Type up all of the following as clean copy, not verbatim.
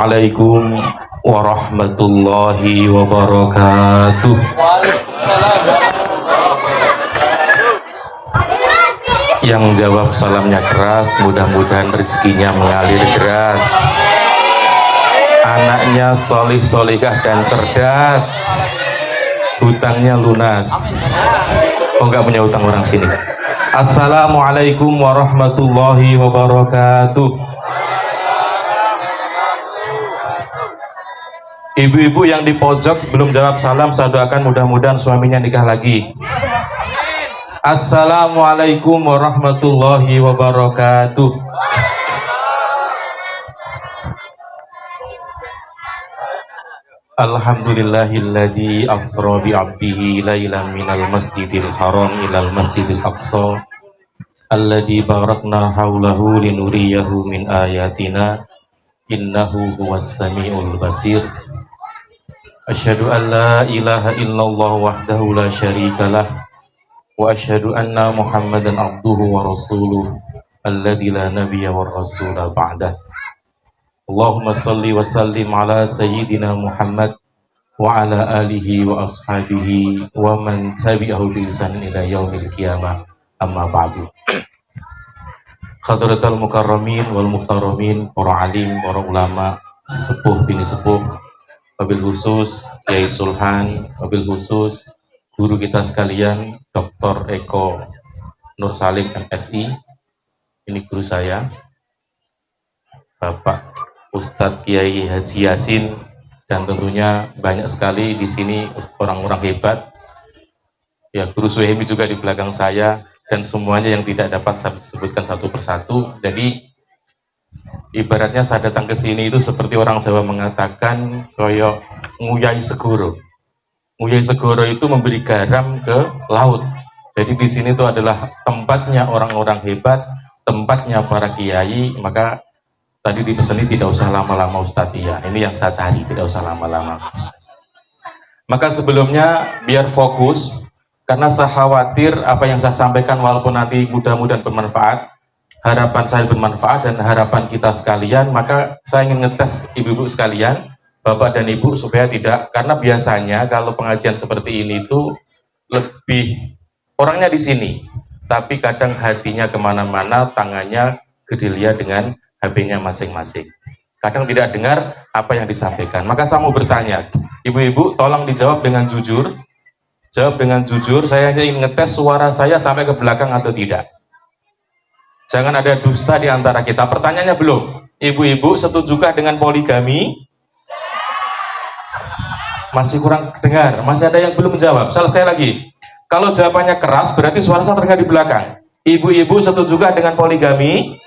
Assalamualaikum warahmatullahi wabarakatuh. Yang jawab salamnya keras, mudah-mudahan rezekinya mengalir deras. Anaknya solih solihah dan cerdas, hutangnya lunas. Oh, nggak punya hutang orang sini. Assalamualaikum warahmatullahi wabarakatuh. Ibu-ibu yang di pojok belum jawab salam, saya doakan mudah-mudahan suaminya nikah lagi. Assalamualaikum warahmatullahi wabarakatuh. Alhamdulillahilladzi asra bi 'abdihi lailan minal masjidil haram ilal masjidil aqsa alladzi barakna haulahu linuriyahu min ayatina innahu huwas samiul basir. Asyhadu an la ilaha illallah wahdahu la syarikalah wa asyhadu anna Muhammadan abduhu wa rasuluh alladzi la nabiyya war rasula ba'dah. Allahumma shalli wa sallim ala sayyidina Muhammad wa ala alihi wa ashabihi wa man tabi'ahu bi ihsan ila yaumil qiyamah. Amma ba'du. Hadratal mukarramin wal muhtaramin, para alim, para ulama, sesepuh bini sepuh, wabil khusus Kiai Sulhan, wabil khusus guru kita sekalian Dr. Eko Nur Salim MSI. Ini guru saya, Bapak Ustadz Kiai Haji Yasin, dan tentunya banyak sekali di sini orang-orang hebat. Ya, Guru Suhemi juga di belakang saya, dan semuanya yang tidak dapat saya sebutkan satu persatu. Jadi ibaratnya saya datang ke sini itu seperti orang Jawa mengatakan koyo nguyai segoro. Nguyai segoro itu memberi garam ke laut. Jadi di sini itu adalah tempatnya orang-orang hebat, tempatnya para kiai. Maka tadi dipesan tidak usah lama-lama Ustadz, ya ini yang saya cari, tidak usah lama-lama. Maka sebelumnya biar fokus, karena saya khawatir apa yang saya sampaikan walaupun nanti mudah-mudahan bermanfaat, harapan saya bermanfaat dan harapan kita sekalian, maka saya ingin ngetes ibu-ibu sekalian, bapak dan ibu, supaya tidak, karena biasanya kalau pengajian seperti ini itu lebih orangnya di sini, tapi kadang hatinya kemana-mana, tangannya gedelia dengan HP-nya masing-masing. Kadang tidak dengar apa yang disampaikan. Maka saya mau bertanya, ibu-ibu tolong dijawab dengan jujur. Jawab dengan jujur, saya hanya ingin ngetes suara saya sampai ke belakang atau tidak. Jangan ada dusta di antara kita. Pertanyaannya belum. Ibu-ibu setujukah dengan poligami? Masih kurang dengar, masih ada yang belum menjawab. Sekali lagi, kalau jawabannya keras berarti suara saya terdengar di belakang. Ibu-ibu setujukah dengan poligami?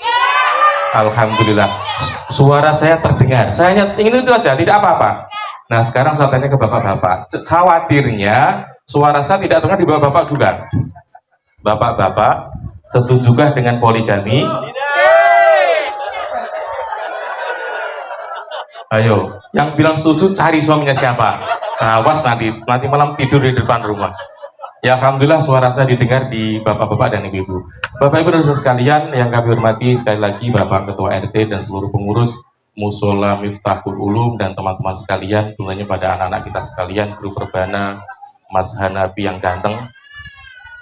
Alhamdulillah, suara saya terdengar. Saya hanya ingin itu aja, tidak apa-apa. Nah, sekarang saya tanya ke bapak-bapak. Khawatirnya suara saya tidak terdengar di bapak-bapak juga. Bapak-bapak, setujukah dengan poligami? Ayo, yang bilang setuju cari suaminya siapa. Awas nanti malam tidur di depan rumah. Ya, alhamdulillah suara saya didengar di bapak-bapak dan ibu-ibu. Bapak ibu dan saudara sekalian yang kami hormati, sekali lagi Bapak Ketua RT dan seluruh pengurus Musola Miftahul Ulum dan teman-teman sekalian, tentunya pada anak-anak kita sekalian, Guru Perbana, Mas Hanafi yang ganteng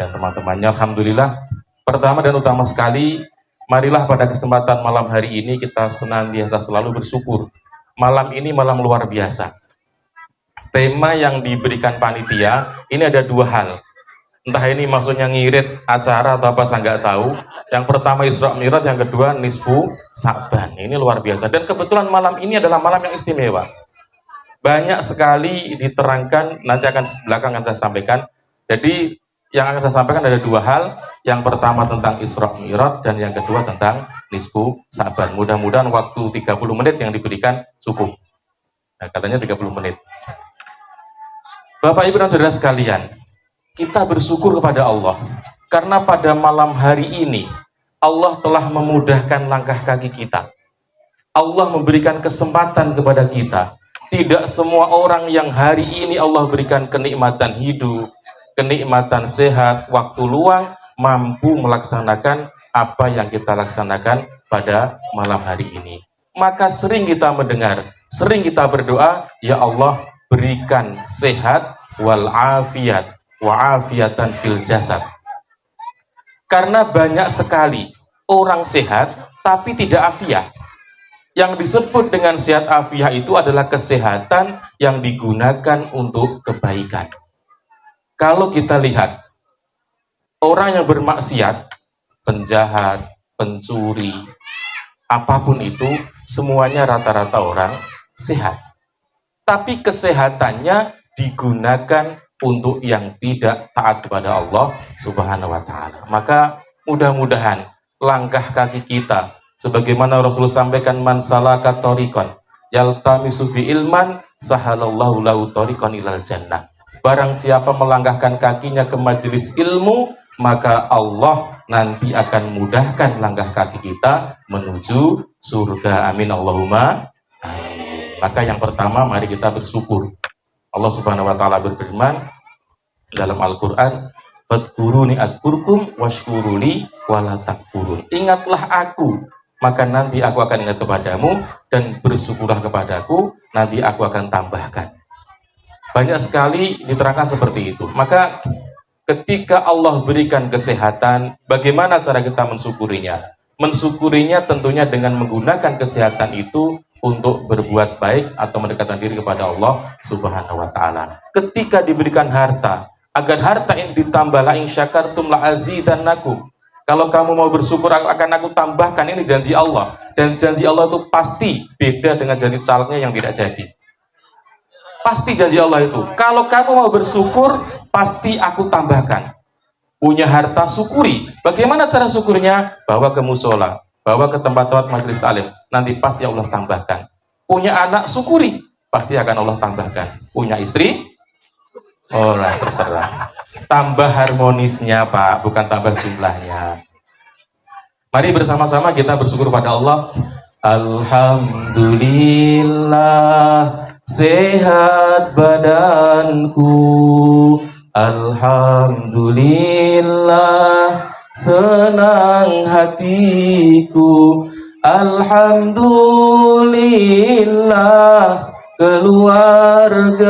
dan teman-temannya. Alhamdulillah, pertama dan utama sekali, marilah pada kesempatan malam hari ini kita senantiasa selalu bersyukur. Malam ini malam luar biasa. Tema yang diberikan panitia ini ada dua hal. Entah ini maksudnya ngirit acara atau apa saya nggak tahu. Yang pertama Isra Mi'raj, yang kedua Nisfu Sa'ban. Ini luar biasa. Dan kebetulan malam ini adalah malam yang istimewa. Banyak sekali diterangkan, nanti akan belakangan saya sampaikan. Jadi yang akan saya sampaikan ada dua hal. Yang pertama tentang Isra Mi'raj dan yang kedua tentang Nisfu Sa'ban. Mudah-mudahan waktu 30 menit yang diberikan cukup. Nah, katanya 30 menit. Bapak Ibu dan Saudara sekalian, kita bersyukur kepada Allah karena pada malam hari ini Allah telah memudahkan langkah kaki kita. Allah memberikan kesempatan kepada kita. Tidak semua orang yang hari ini Allah berikan kenikmatan hidup, kenikmatan sehat, waktu luang, mampu melaksanakan apa yang kita laksanakan pada malam hari ini. Maka sering kita mendengar, Sering kita berdoa, ya Allah berikan sehat wal afiat wa afiatan fil jasad. Karena banyak sekali orang sehat tapi tidak afiat. Yang disebut dengan sehat afiah itu adalah kesehatan yang digunakan untuk kebaikan. Kalau kita lihat orang yang bermaksiat, penjahat, pencuri, apapun itu, semuanya rata-rata orang sehat. Tapi kesehatannya digunakan untuk yang tidak taat kepada Allah Subhanahu wa taala. Maka mudah-mudahan langkah kaki kita sebagaimana Rasulullah sampaikan, man salaka thoriqan yaltamisu fi ilman sahalallahu lahu thoriqan ilal jannah. Barang siapa melangkahkan kakinya ke majelis ilmu, maka Allah nanti akan mudahkan langkah kaki kita menuju surga. Amin Allahumma amin. Maka yang pertama, mari kita bersyukur. Allah Subhanahu wa taala berfirman dalam Al-Qur'an, "Fadhkuruni adkurkum washkuruli wala takfurun." Ingatlah aku, maka nanti aku akan ingat kepadamu, dan bersyukurlah kepadaku, nanti aku akan tambahkan. Banyak sekali diterangkan seperti itu. Maka ketika Allah berikan kesehatan, bagaimana cara kita mensyukurinya? Mensyukurinya tentunya dengan menggunakan kesehatan itu untuk berbuat baik atau mendekatkan diri kepada Allah Subhanahu wa taala. Ketika diberikan harta, agar harta ini ditambah, la in syakartum la azidannakum. Kalau kamu mau bersyukur akan aku tambahkan, ini janji Allah. Dan janji Allah itu pasti beda dengan janji calegnya yang tidak jadi. Pasti janji Allah itu. Kalau kamu mau bersyukur, pasti aku tambahkan. Punya harta, syukuri. Bagaimana cara syukurnya? Bawa ke musola, bawa ke tempat-tempat majelis taklim. Nanti pasti Allah tambahkan. Punya anak, syukuri. Pasti akan Allah tambahkan. Punya istri? Ora, terserah. Tambah harmonisnya, Pak, bukan tambah jumlahnya. Mari bersama-sama kita bersyukur pada Allah. Alhamdulillah, sehat badanku. Alhamdulillah, senang hatiku. Alhamdulillah, keluargaku.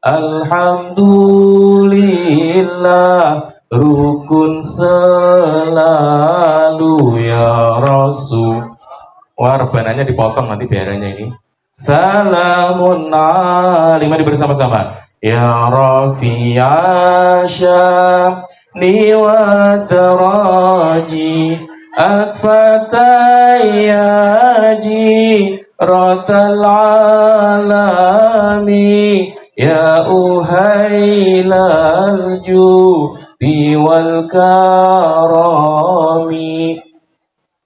Alhamdulillah, rukun selalu ya Rasul. Wah, rebananya dipotong nanti biayanya ini. Salamun alaihi, mari bersama-sama. Ya Rafi'asya ni wa daraji atfatayaji ratal alami ya uhailal judi wal karami.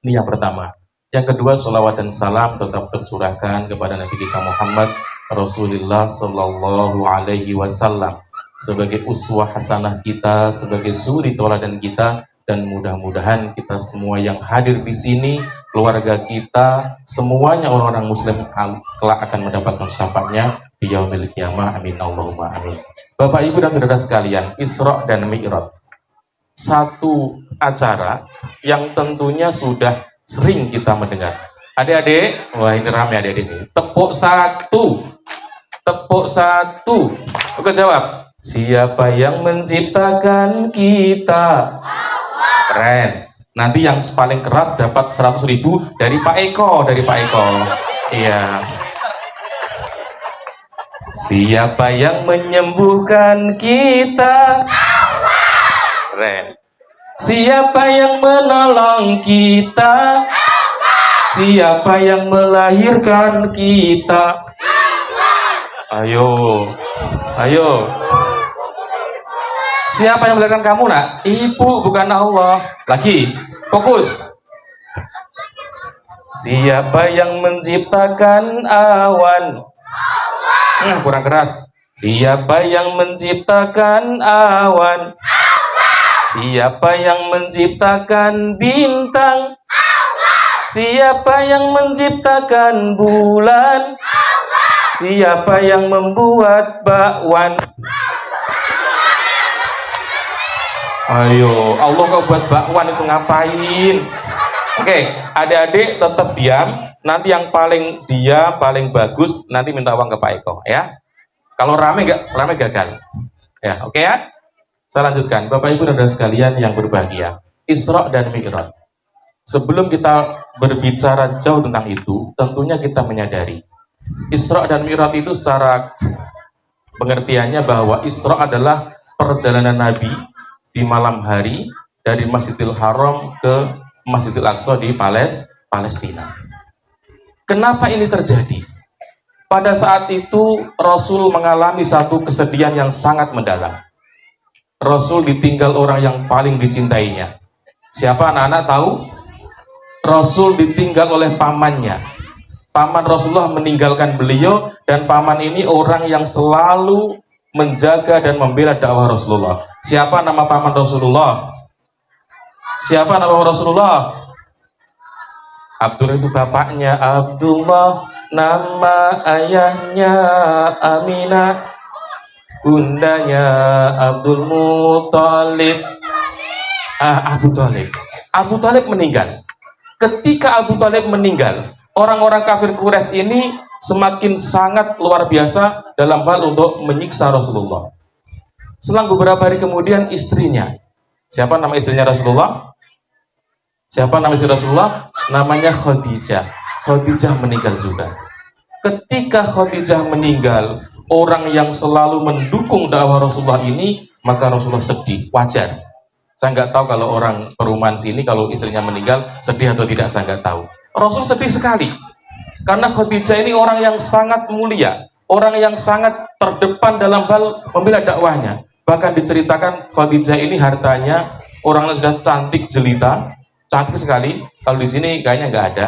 Ini yang pertama. Yang kedua, sholawat dan salam tetap tersurahkan kepada Nabi kita Muhammad Rasulullah Sallallahu Alaihi Wasallam sebagai uswah hasanah kita, sebagai suri tauladan kita, dan mudah-mudahan kita semua yang hadir di sini, keluarga kita, semuanya orang-orang Muslim kelak akan mendapatkan syafaatnya di yaumil qiyamah. Amin Allahumma amin. Bapak Ibu dan saudara sekalian, Isra dan Mi'raj, satu acara yang tentunya sudah sering kita mendengar. Adik-adik, wah ini ramai adik-adik ini. Tepuk satu. Tepuk satu. Oke, jawab. Siapa yang menciptakan kita? Keren. Nanti yang paling keras dapat 100.000 dari Pak Eko, dari Pak Eko. Iya. Siapa yang menyembuhkan kita? Keren. Siapa yang menolong kita? Siapa yang melahirkan kita? Ayo, ayo. Siapa yang melahirkan kamu, nak? Ibu, bukan Allah. Lagi, fokus. Siapa yang menciptakan awan? Kurang keras. Siapa yang menciptakan awan? Siapa yang menciptakan bintang? Siapa yang menciptakan bulan? Siapa yang membuat bakwan? Ayo, Allah kau buat bakwan itu ngapain? Oke, adik-adik tetap diam. Nanti yang paling bagus nanti minta uang ke Pak Eko ya. Kalau rame gagal. Ya, oke ya. Saya lanjutkan, Bapak Ibu dan saudara sekalian yang berbahagia. Isra dan Mi'raj. Sebelum kita berbicara jauh tentang itu, tentunya kita menyadari Isra dan Mi'raj itu secara pengertiannya bahwa Isra adalah perjalanan Nabi di malam hari dari Masjidil Haram ke Masjidil Aqsa di Palestina. Kenapa ini terjadi? Pada saat itu Rasul mengalami satu kesedihan yang sangat mendalam. Rasul ditinggal orang yang paling dicintainya. Siapa anak-anak tahu? Rasul ditinggal oleh pamannya. Paman Rasulullah meninggalkan beliau, dan paman ini orang yang selalu menjaga dan membela dakwah Rasulullah. Siapa nama paman Rasulullah? Siapa nama Rasulullah? Abdullah itu bapaknya, Abdullah nama ayahnya Aminah, bundanya Abdul Muthalib. Abu Thalib. Abu Thalib meninggal. Ketika Abu Thalib meninggal, orang-orang kafir Quraisy ini semakin sangat luar biasa dalam hal untuk menyiksa Rasulullah. Selang beberapa hari kemudian istrinya, siapa nama istrinya Rasulullah? Siapa nama istri Rasulullah? Namanya Khadijah. Khadijah meninggal juga. Ketika Khadijah meninggal, orang yang selalu mendukung dakwah Rasulullah ini, maka Rasulullah sedih. Wajar. Saya nggak tahu kalau orang perumahan sini kalau istrinya meninggal sedih atau tidak, saya nggak tahu. Rasul sedih sekali karena Khadijah ini orang yang sangat mulia, orang yang sangat terdepan dalam hal membela dakwahnya. Bahkan diceritakan Khadijah ini hartanya, orang yang sudah cantik jelita, cantik sekali. Kalau di sini kayaknya nggak ada.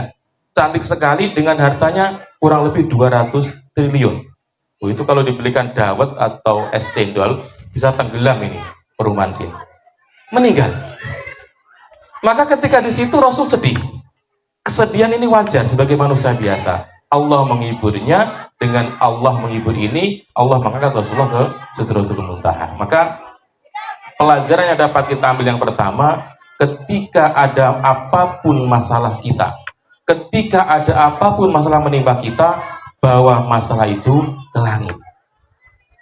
Cantik sekali dengan hartanya kurang lebih 200 triliun. Itu kalau dibelikan dawet atau es cendol bisa tenggelam ini perumahan sini. Meninggal. Maka ketika di situ Rasul sedih. Kesedihan ini wajar sebagai manusia biasa. Allah menghiburnya, dengan Allah menghibur ini, Allah mengangkat Rasulullah ke Sidratul Muntaha. Maka pelajaran yang dapat kita ambil yang pertama, ketika ada apapun masalah kita, ketika ada apapun masalah menimpa kita, bawa masalah itu ke langit.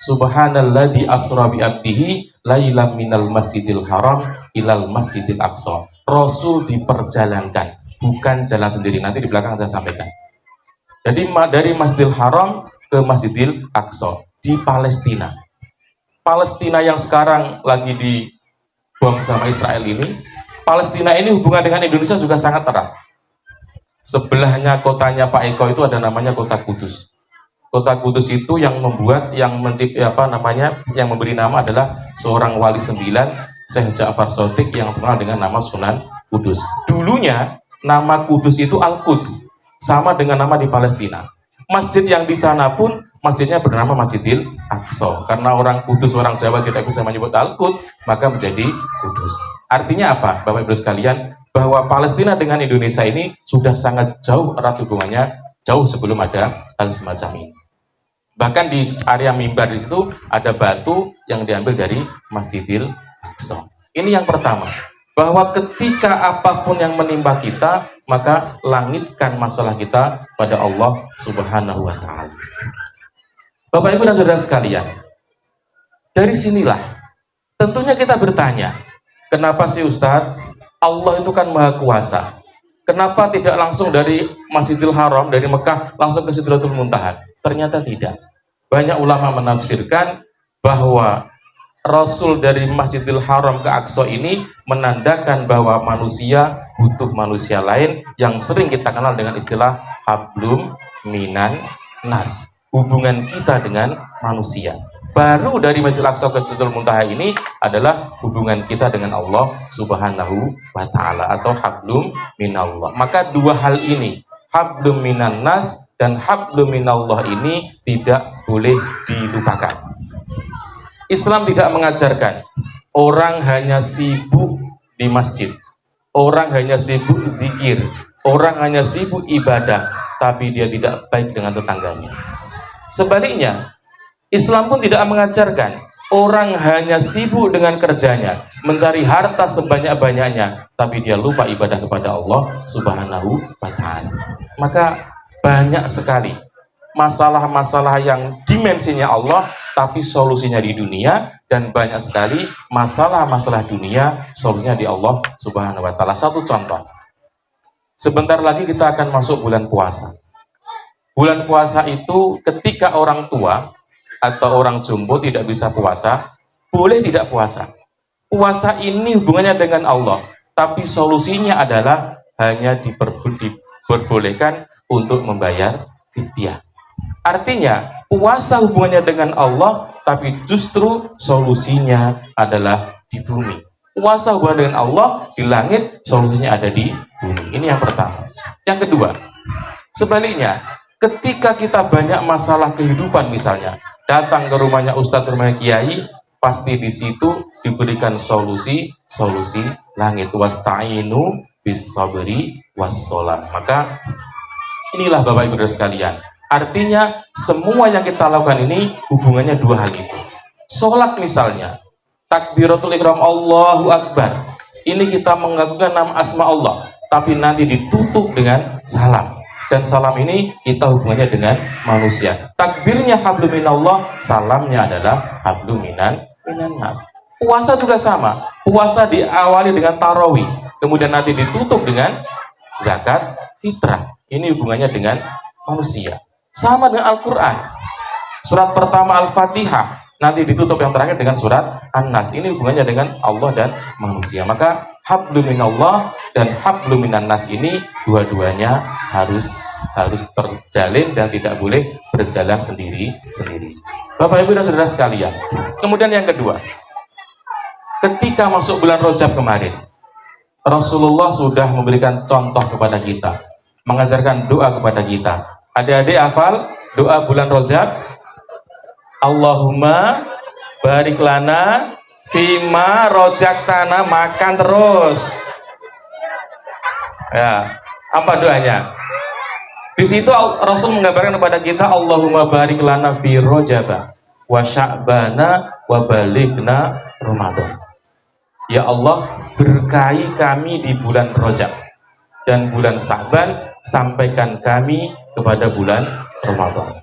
Subhanalladzi asra bi abdihi lailam minal masjidil haram ilal masjidil aqsa. Rasul diperjalankan, bukan jalan sendiri. Nanti di belakang saya sampaikan. Jadi dari Masjidil Haram ke Masjidil Aqsa di Palestina. Palestina yang sekarang lagi dibom sama Israel ini, Palestina ini hubungan dengan Indonesia juga sangat erat. Sebelahnya kotanya Pak Eko itu ada namanya Kota Kudus. Kota Kudus itu yang membuat, yang memberi nama adalah seorang wali 9, Syekh Ja'far Shadiq, yang terkenal dengan nama Sunan Kudus. Dulunya nama Kudus itu Al-Quds, sama dengan nama di Palestina. Masjid yang di sana pun masjidnya bernama Masjidil Aqsa. Karena orang Kudus, orang Jawa tidak bisa menyebut Al-Quds, maka menjadi Kudus. Artinya apa, Bapak Ibu sekalian? Bahwa Palestina dengan Indonesia ini sudah sangat jauh erat hubungannya, jauh sebelum ada hal semacam ini. Bahkan di area mimbar di situ ada batu yang diambil dari Masjidil Aqsa. Ini yang pertama, bahwa ketika apapun yang menimpa kita, maka langitkan masalah kita pada Allah Subhanahu wa Ta'ala. Bapak Ibu dan Saudara sekalian, dari sinilah tentunya kita bertanya, kenapa sih Ustadz? Allah itu kan Maha Kuasa. Kenapa tidak langsung dari Masjidil Haram, dari Mekah langsung ke Sidratul Muntaha? Ternyata tidak. Banyak ulama menafsirkan bahwa Rasul dari Masjidil Haram ke Aqsa ini menandakan bahwa manusia butuh manusia lain yang sering kita kenal dengan istilah hablum minan nas. Hubungan kita dengan manusia. Baru dari Masjidil Aqsa ke Sidratul Muntaha ini adalah hubungan kita dengan Allah Subhanahu wa Ta'ala atau hablum minallah. Maka dua hal ini, hablum minan nas dan hablum minallah, ini tidak boleh dilupakan. Islam tidak mengajarkan orang hanya sibuk di masjid, orang hanya sibuk zikir, orang hanya sibuk ibadah, tapi dia tidak baik dengan tetangganya. Sebaliknya, Islam pun tidak mengajarkan Orang hanya sibuk dengan kerjanya, mencari harta sebanyak-banyaknya, tapi dia lupa ibadah kepada Allah Subhanahu wa Ta'ala. Maka banyak sekali masalah-masalah yang dimensinya Allah, tapi solusinya di dunia, dan banyak sekali masalah-masalah dunia, solusinya di Allah Subhanahu wa Ta'ala. Satu contoh, sebentar lagi kita akan masuk bulan puasa. Bulan puasa itu ketika orang tua atau orang jombo tidak bisa puasa, boleh tidak puasa. Puasa ini hubungannya dengan Allah, tapi solusinya adalah hanya diperbolehkan untuk membayar fidyah. Artinya, puasa hubungannya dengan Allah, tapi justru solusinya adalah di bumi. Puasa hubungannya dengan Allah di langit, solusinya ada di bumi. Ini yang pertama. Yang kedua, sebaliknya, ketika kita banyak masalah kehidupan misalnya, datang ke rumahnya ustadz, ke rumahnya kiai, pasti di situ diberikan solusi langit. Wasta'inu bis sabri wassalam. Maka inilah Bapak Ibu Saudara sekalian. Artinya semua yang kita lakukan ini hubungannya dua hal itu. Sholat misalnya, takbiratul ihram Allahu Akbar. Ini kita mengagukan nama asma Allah, tapi nanti ditutup dengan salam. Dan salam ini kita hubungannya dengan manusia. Takbirnya hablum minallah, salamnya adalah hablum minan nas. Puasa juga sama. Puasa diawali dengan tarawih, kemudian nanti ditutup dengan zakat fitrah. Ini hubungannya dengan manusia. Sama dengan Al-Quran. Surat pertama Al-Fatihah, nanti ditutup yang terakhir dengan surat An-Nas. Ini hubungannya dengan Allah dan manusia. Maka hablum minallah dan hablum minan nas ini dua-duanya harus terjalin dan tidak boleh berjalan sendiri-sendiri. Bapak Ibu dan Saudara sekalian. Kemudian yang kedua, ketika masuk bulan Rajab kemarin, Rasulullah sudah memberikan contoh kepada kita, mengajarkan doa kepada kita. Adik-adik hafal doa bulan Rajab? Allahumma barik lana fima rojaktana, makan terus. Ya, apa doanya? Di situ Rasul menggambarkan kepada kita, Allahumma barik lana fi rojaba wa sya'bana wa balighna Ramadan. Ya Allah, berkahi kami di bulan Rajab dan bulan Sa'ban, sampaikan kami kepada bulan Ramadan.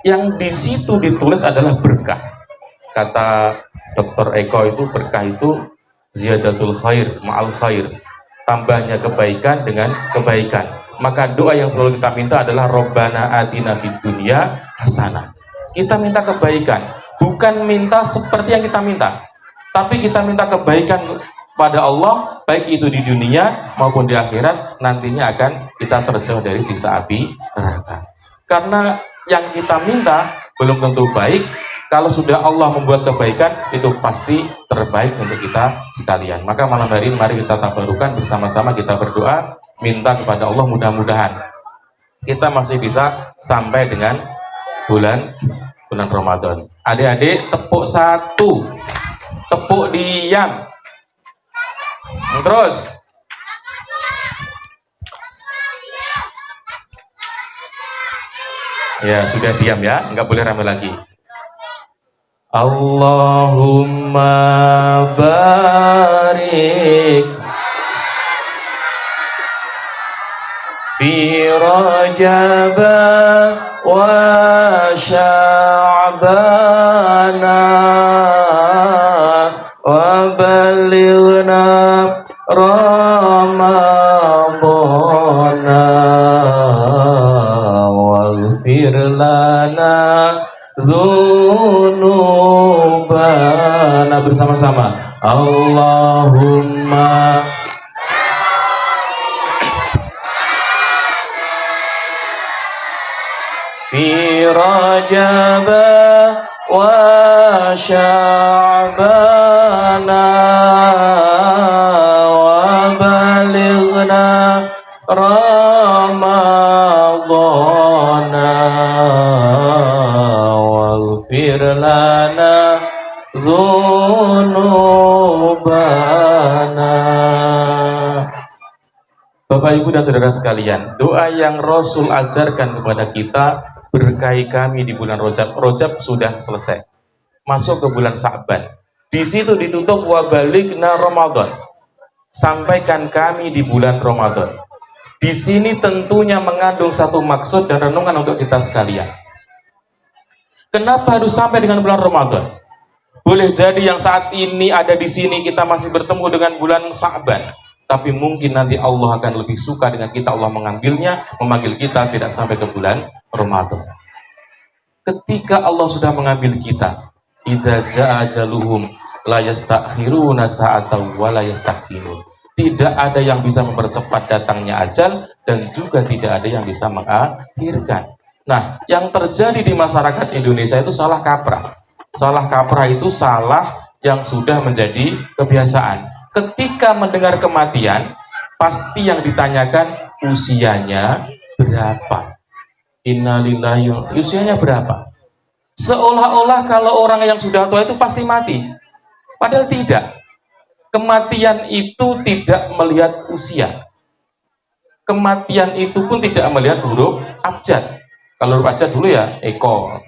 Yang di situ ditulis adalah berkah. Kata Dr. Eko itu, berkah itu ziyadatul khair ma'al khair, tambahnya kebaikan dengan kebaikan. Maka doa yang selalu kita minta adalah Rabbana atina fid dunya hasanah. Kita minta kebaikan, bukan minta seperti yang kita minta, tapi kita minta kebaikan pada Allah, baik itu di dunia maupun di akhirat, nantinya akan kita terjauh dari siksa api neraka. Karena yang kita minta belum tentu baik, kalau sudah Allah membuat kebaikan, itu pasti terbaik untuk kita sekalian. Maka malam hari ini mari kita tabarukan bersama-sama, kita berdoa, minta kepada Allah, mudah-mudahan kita masih bisa sampai dengan bulan Ramadan. Adik-adik, tepuk satu, tepuk diam, terus. Ya, sudah diam ya, nggak boleh ramai lagi. Allahumma barik fi Rajab wa Sya'bana wa balighna Ramadana waghfir lana dzunubana. Bersama-sama, Allahumma fi Rajab wa Sya'bana wa balighna Ramadana waghfir lana dzunubana. Bapak Ibu dan Saudara sekalian, doa yang Rasul ajarkan kepada kita, berkahi kami di bulan Rajab. Rajab sudah selesai. masuk ke bulan Sa'ban. Di situ ditutup wa balighna Ramadan. Sampaikan kami di bulan Ramadan. Di sini tentunya mengandung satu maksud dan renungan untuk kita sekalian. Kenapa harus sampai dengan bulan Ramadan? Boleh jadi yang saat ini ada di sini kita masih bertemu dengan bulan Sa'ban, tapi mungkin nanti Allah akan lebih suka dengan kita, Allah mengambilnya, memanggil kita tidak sampai ke bulan Ramadan. Ketika Allah sudah mengambil kita, idza jaa ajaluhum la yastakhiruna sa'atan wa la yastaqdimun. Tidak ada yang bisa mempercepat datangnya ajal dan juga tidak ada yang bisa mengakhirkan. Nah, yang terjadi di masyarakat Indonesia itu salah kaprah. Salah kaprah itu salah yang sudah menjadi kebiasaan. Ketika mendengar kematian, pasti yang ditanyakan usianya berapa. Innalillahi, usianya berapa? Seolah-olah kalau orang yang sudah tua itu pasti mati. Padahal tidak. Kematian itu tidak melihat usia. Kematian itu pun tidak melihat huruf abjad. Kalau huruf abjad dulu ya eko,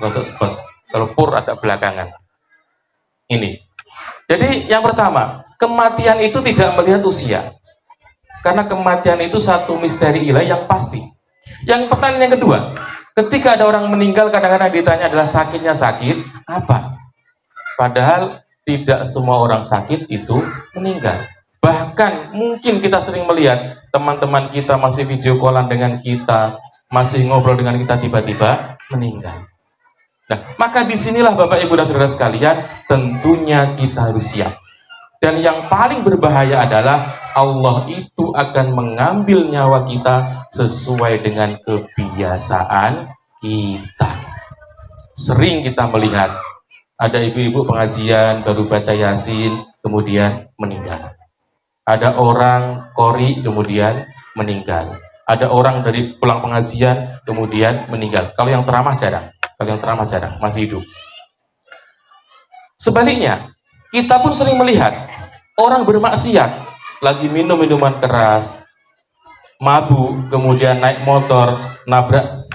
kalau pur agak belakangan. Ini. Jadi yang pertama, kematian itu tidak melihat usia. Karena kematian itu satu misteri ilahi yang pasti. Yang pertanyaan yang kedua, ketika ada orang meninggal kadang-kadang ditanya adalah sakitnya sakit apa? Padahal tidak semua orang sakit itu meninggal. Bahkan mungkin kita sering melihat teman-teman kita masih video callan dengan kita, masih ngobrol dengan kita, tiba-tiba meninggal. Nah, maka disinilah Bapak Ibu dan Saudara sekalian, tentunya kita harus siap. Dan yang paling berbahaya adalah Allah itu akan mengambil nyawa kita sesuai dengan kebiasaan kita. Sering kita melihat ada ibu-ibu pengajian baru baca Yasin kemudian meninggal. Ada orang qori kemudian meninggal. Ada orang dari pulang pengajian kemudian meninggal. Kalau yang ceramah jarang. Masih hidup. Sebaliknya, kita pun sering melihat orang bermaksiat, lagi minum minuman keras, mabuk, kemudian naik motor, nabrak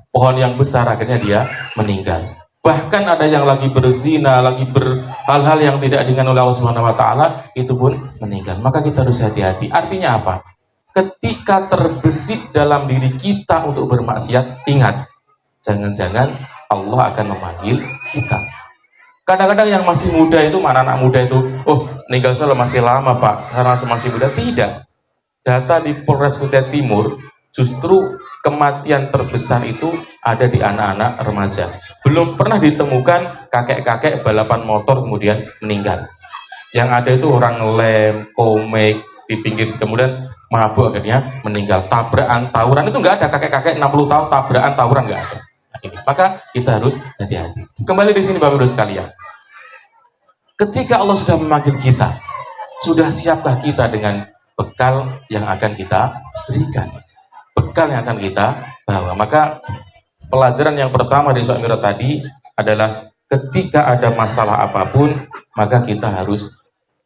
pohon yang besar, akhirnya dia meninggal. Bahkan ada yang lagi berzina, lagi berhal-hal yang tidak diinginkan oleh Allah Subhanahu wa taala, itu pun meninggal. Maka kita harus hati-hati. Artinya apa? Ketika terbesit dalam diri kita untuk bermaksiat, ingat, jangan-jangan Allah akan memanggil kita. Kadang-kadang yang masih muda itu, mana anak muda itu, oh meninggal soalnya masih lama Pak, karena masih muda. Tidak. Data di Polres Kutai Timur, justru kematian terbesar itu ada di anak-anak remaja. Belum pernah ditemukan kakek-kakek balapan motor kemudian meninggal. Yang ada itu orang lem, komik, di pinggir kemudian mabuk akhirnya meninggal. Tabrakan, tawuran itu nggak ada. Kakek-kakek 60 tahun tabrakan, tawuran nggak ada. Nah, ini. Maka kita harus hati-hati. Kembali di sini Bapak Ibu sekalian. Ketika Allah sudah memanggil kita, sudah siapkah kita dengan bekal yang akan kita berikan? Bekal yang akan kita bawa. Maka pelajaran yang pertama dari Isra Mi'raj tadi adalah ketika ada masalah apapun, maka kita harus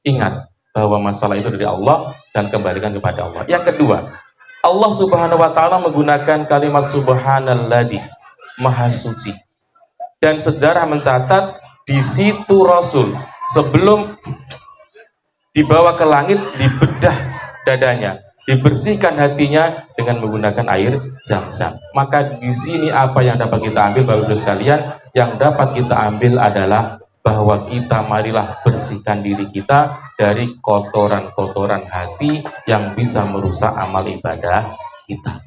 ingat bahwa masalah itu dari Allah dan kembalikan kepada Allah. Yang kedua, Allah Subhanahu wa taala menggunakan kalimat subhanalladzi, maha suci. Dan sejarah mencatat di situ Rasul sebelum dibawa ke langit dibedah dadanya, dibersihkan hatinya dengan menggunakan air Zam-Zam. Maka di sini apa yang dapat kita ambil Bapak Ibu sekalian? Yang dapat kita ambil adalah bahwa kita marilah bersihkan diri kita dari kotoran-kotoran hati yang bisa merusak amal ibadah kita.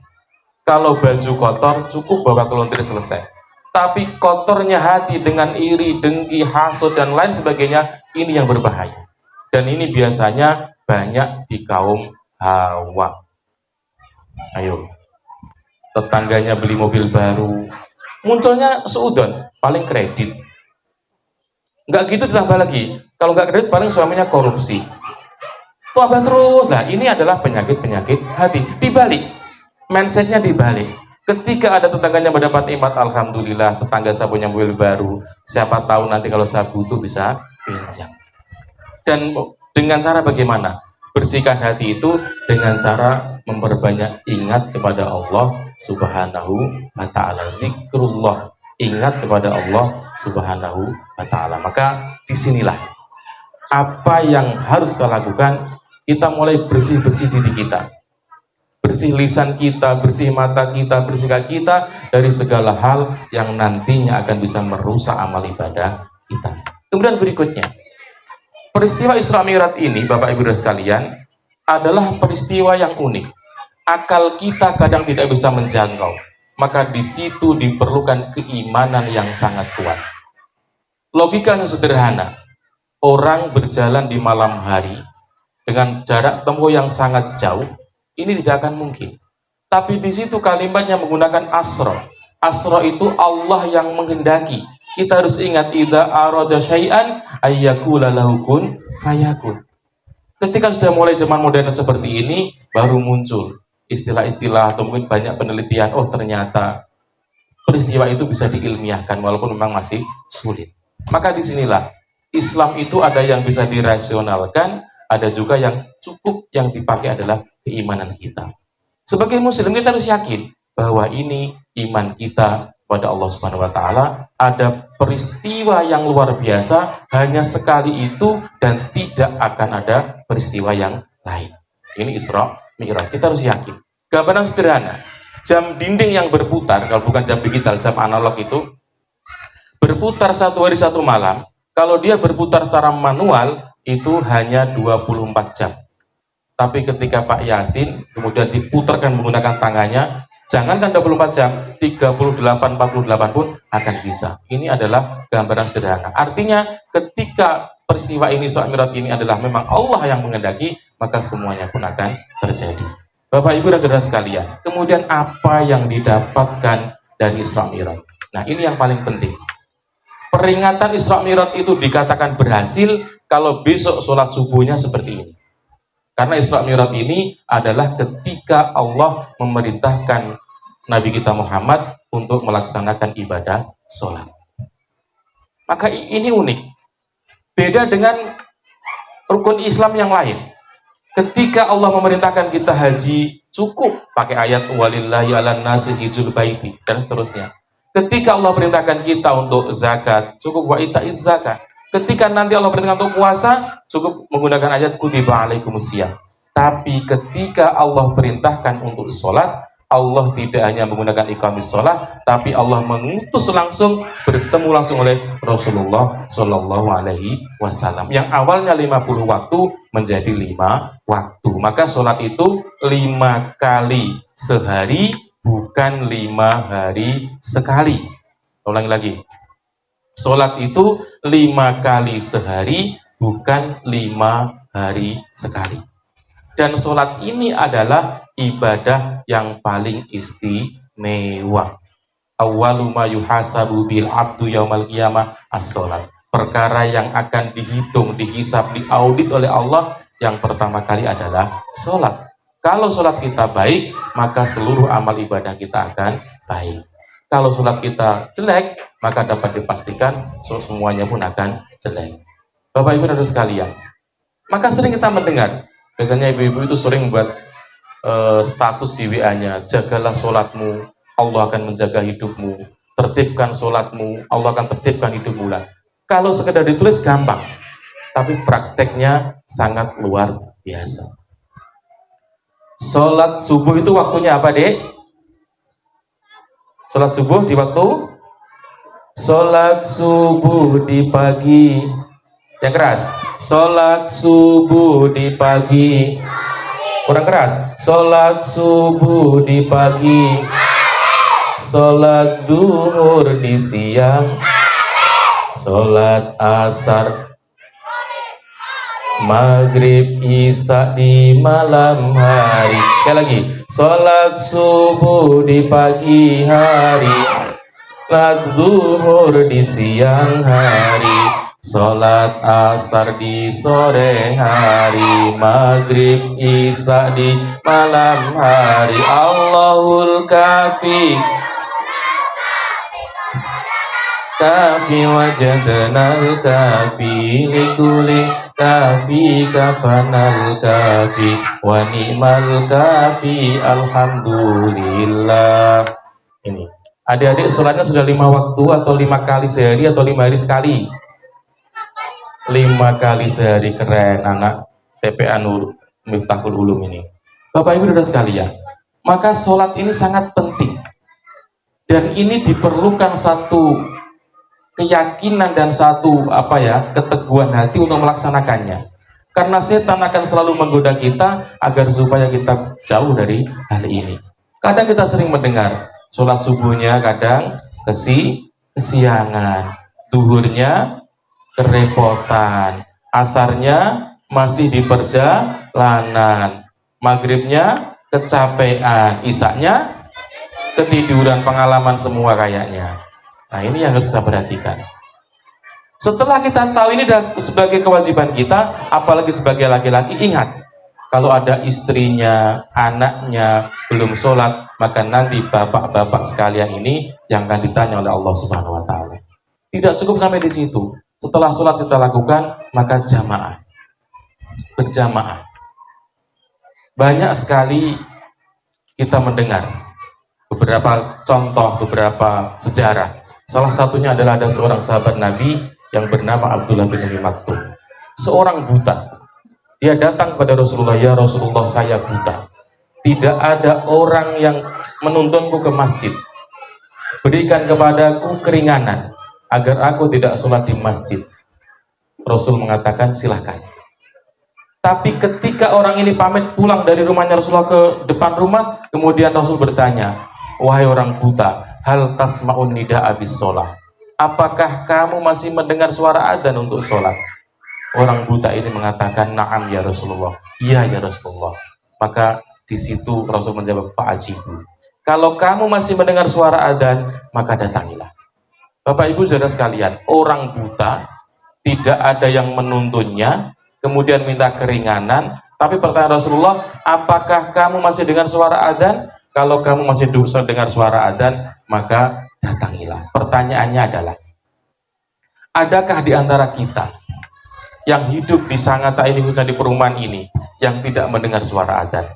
Kalau baju kotor cukup bawa kelontir selesai. Tapi kotornya hati dengan iri, dengki, hasud dan lain sebagainya, ini yang berbahaya. Dan ini biasanya banyak di kaum Hawa. Ayo, tetangganya beli mobil baru, munculnya seudon, paling kredit. Nggak gitu ditambah lagi. Kalau nggak kredit paling suaminya korupsi. Tambah terus. Nah, ini adalah penyakit-penyakit hati. Dibalik, mindsetnya dibalik. Ketika ada tetangganya mendapat nikmat, alhamdulillah, tetangga saya punya mobil baru. Siapa tahu nanti kalau saya butuh bisa pinjam. Dan dengan cara bagaimana? Bersihkan hati itu dengan cara memperbanyak ingat kepada Allah Subhanahu wa taala. Zikrullah. ingat kepada Allah Subhanahu wa Ta'ala. Maka disinilah apa yang harus kita lakukan. Kita mulai bersih-bersih diri kita, bersih lisan kita, bersih mata kita, bersih kaki kita dari segala hal yang nantinya akan bisa merusak amal ibadah kita. Kemudian berikutnya, peristiwa Isra Mi'raj ini, Bapak Ibu sekalian, adalah peristiwa yang unik. Akal kita kadang tidak bisa menjangkau. Maka di situ diperlukan keimanan yang sangat kuat. Logikanya sederhana. Orang berjalan di malam hari dengan jarak tempuh yang sangat jauh, ini tidak akan mungkin. Tapi di situ kalimatnya menggunakan asra. Asra itu Allah yang menghendaki. Kita harus ingat, idza arada syai'an ayyakula lahu kun fayakun. Ketika sudah mulai zaman modern seperti ini, baru muncul istilah-istilah atau mungkin banyak penelitian. Oh, ternyata peristiwa itu bisa diilmiahkan walaupun memang masih sulit. Maka disinilah Islam itu ada yang bisa dirasionalkan, ada juga yang cukup yang dipakai adalah keimanan kita. Sebagai muslim kita harus yakin bahwa ini iman kita pada Allah Subhanahu wa Ta'ala. Ada peristiwa yang luar biasa hanya sekali itu dan tidak akan ada peristiwa yang lain. Ini Isra Mi'raj. Kita harus yakin. Gambaran sederhana, jam dinding yang berputar, kalau bukan jam digital, jam analog itu berputar satu hari satu malam. Kalau dia berputar secara manual itu hanya 24 jam. Tapi ketika Pak Yasin kemudian diputarkan menggunakan tangannya, jangankan 24 jam, 38-48 pun akan bisa. Ini adalah gambaran sederhana. Artinya ketika peristiwa ini, Isra Mi'raj ini adalah memang Allah yang menghendaki, maka semuanya pun akan terjadi. Bapak Ibu dan saudara sekalian, kemudian apa yang didapatkan dari Isra Mi'raj? Nah, ini yang paling penting. Peringatan Isra Mi'raj itu dikatakan berhasil kalau besok sholat subuhnya seperti ini. Karena Isra Mi'raj ini adalah ketika Allah memerintahkan Nabi kita Muhammad untuk melaksanakan ibadah sholat. Maka ini unik. Beda dengan rukun Islam yang lain. Ketika Allah memerintahkan kita haji, cukup pakai ayat walillahi 'alan nasi hijjul baiti dan seterusnya. Ketika Allah perintahkan kita untuk zakat, cukup wa ita'iz zakat. Ketika nanti Allah perintahkan untuk puasa, cukup menggunakan ayat kutiba alaikumusiyam. Tapi ketika Allah perintahkan untuk sholat, Allah tidak hanya menggunakan iqamis sholat, tapi Allah mengutus langsung, bertemu langsung oleh Rasulullah Shallallahu Alaihi Wasallam. Yang awalnya 50 waktu menjadi 5 waktu. Maka sholat itu 5 kali sehari, bukan 5 hari sekali. Ulangi lagi. Sholat itu 5 kali sehari, bukan 5 hari sekali. Dan sholat ini adalah ibadah yang paling istimewa. Awwalu ma yuhasabu bil abdu yaumal qiyamah as-sholat. Perkara yang akan dihitung, dihisab, diaudit oleh Allah, yang pertama kali adalah sholat. Kalau sholat kita baik, maka seluruh amal ibadah kita akan baik. Kalau sholat kita jelek, maka dapat dipastikan semuanya pun akan jelek. Bapak Ibu dan saudara sekalian, maka sering kita mendengar, biasanya ibu-ibu itu sering buat status di WA-nya, jagalah sholatmu, Allah akan menjaga hidupmu, tertibkan sholatmu, Allah akan tertibkan hidupmu lah. Kalau sekedar ditulis gampang, tapi prakteknya sangat luar biasa. Sholat subuh itu waktunya apa, Dek? Sholat subuh di waktu? Sholat subuh di pagi. Yang keras. Sholat subuh di pagi. Kurang keras. Sholat subuh di pagi. Sholat duhur di siang. Sholat asar, maghrib, isya di malam hari. Sekali lagi. Sholat subuh di pagi hari, sholat zuhur di siang hari, sholat asar di sore hari, maghrib, isya di malam hari. Allahul kafi, kafi wajadnal kafi likuli kafi kafanal kafi wa ni'mal kafi alhamdulillah. Ini Adik-adik sholatnya sudah 5 waktu atau 5 kali sehari atau 5 hari sekali? 5 kali sehari, keren anak TPA Nur Miftahul Ulum ini. Bapak Ibu saudara sekalian, maka sholat ini sangat penting dan ini diperlukan satu keyakinan dan satu keteguhan hati untuk melaksanakannya. Karena setan akan selalu menggoda kita agar supaya kita jauh dari hal ini. Kadang kita sering mendengar sholat subuhnya kadang kesiangan, duhurnya kerepotan, asarnya masih di perjalanan, maghribnya kecapean, isaknya ketiduran, pengalaman semua kayaknya. Nah ini yang harus kita perhatikan. Setelah kita tahu ini sebagai kewajiban kita, apalagi sebagai laki-laki, ingat, kalau ada istrinya, anaknya belum sholat, maka nanti bapak-bapak sekalian ini yang akan ditanya oleh Allah Subhanahu wa Ta'ala. Tidak cukup sampai di situ. Setelah sholat kita lakukan, maka jamaah, berjamaah. Banyak sekali kita mendengar beberapa contoh, beberapa sejarah. Salah satunya adalah ada seorang sahabat Nabi yang bernama Abdullah bin Umi Maktum, seorang buta. Dia datang kepada Rasulullah, ya Rasulullah, saya buta. Tidak ada orang yang menuntunku ke masjid. Berikan kepadaku keringanan agar aku tidak sholat di masjid. Rasul mengatakan silahkan. Tapi ketika orang ini pamit pulang dari rumahnya Rasulullah ke depan rumah, kemudian Rasul bertanya, wahai orang buta, hal tasma'un nida abis sholat, apakah kamu masih mendengar suara adzan untuk sholat? Orang buta ini mengatakan, na'am ya Rasulullah, iya ya Rasulullah. Maka di situ Rasul menjawab, fa'ajibu, kalau kamu masih mendengar suara adzan, maka datangilah. Bapak Ibu saudara sekalian, orang buta tidak ada yang menuntunnya, kemudian minta keringanan. Tapi pertanyaan Rasulullah, apakah kamu masih dengar suara adzan? Kalau kamu masih dengar suara adzan, maka datangilah. Pertanyaannya adalah, adakah di antara kita yang hidup di Sangatta ini, khususnya di perumahan ini, yang tidak mendengar suara adzan?